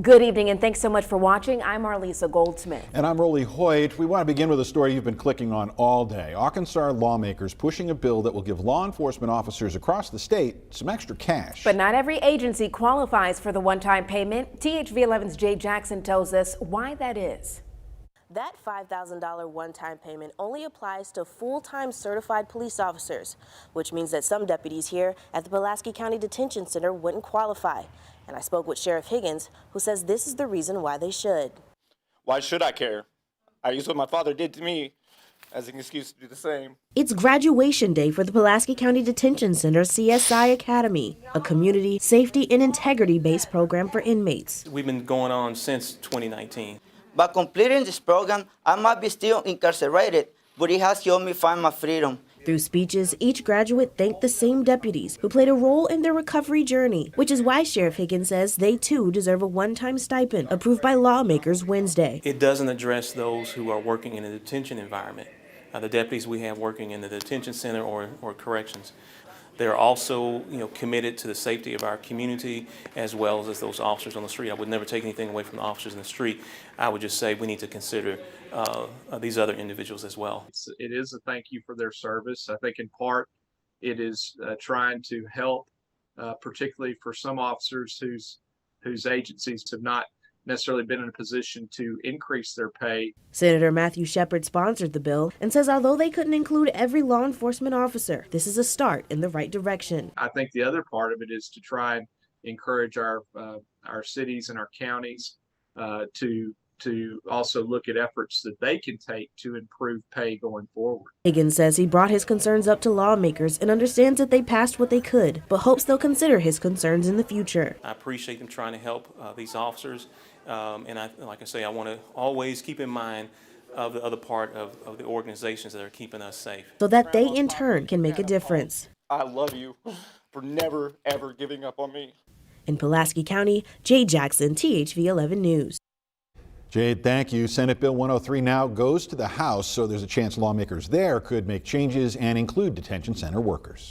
Good evening and thanks so much for watching. I'm Marlisa Goldsmith. And I'm Rolly Hoyt. We want to begin with a story you've been clicking on all day. Arkansas lawmakers pushing a bill that will give law enforcement officers across the state some extra cash. But not every agency qualifies for the one-time payment. THV11's Jay Jackson tells us why that is. That $5,000 one-time payment only applies to full-time certified police officers, which means that some deputies here at the Pulaski County Detention Center wouldn't qualify. And I spoke with Sheriff Higgins, who says this is the reason why they should. Why should I care? I use what my father did to me as an excuse to do the same. It's graduation day for the Pulaski County Detention Center CSI Academy, a community, safety, and integrity-based program for inmates. We've been going on since 2019. By completing this program, I might be still incarcerated, but it has helped me find my freedom. Through speeches, each graduate thanked the same deputies who played a role in their recovery journey, which is why Sheriff Higgins says they too deserve a one-time stipend approved by lawmakers Wednesday. It doesn't address those who are working in a detention environment, the deputies we have working in the detention center or corrections. They're also, committed to the safety of our community as well as those officers on the street. I would never take anything away from the officers in the street. I would just say we need to consider these other individuals as well. It is a thank you for their service. I think in part it is trying to help, particularly for some officers whose agencies have not necessarily been in a position to increase their pay. Senator Matthew Shepard sponsored the bill and says although they couldn't include every law enforcement officer, this is a start in the right direction. I think the other part of it is to try and encourage our cities and our counties to also look at efforts that they can take to improve pay going forward. Higgins says he brought his concerns up to lawmakers and understands that they passed what they could, but hopes they'll consider his concerns in the future. I appreciate them trying to help these officers, and like I say, I want to always keep in mind of the other part of the organizations that are keeping us safe, so that they in turn can make a difference. I love you for never, ever giving up on me. In Pulaski County, Jay Jackson, THV11 News. Jade, thank you. Senate Bill 103 now goes to the House, so there's a chance lawmakers there could make changes and include detention center workers.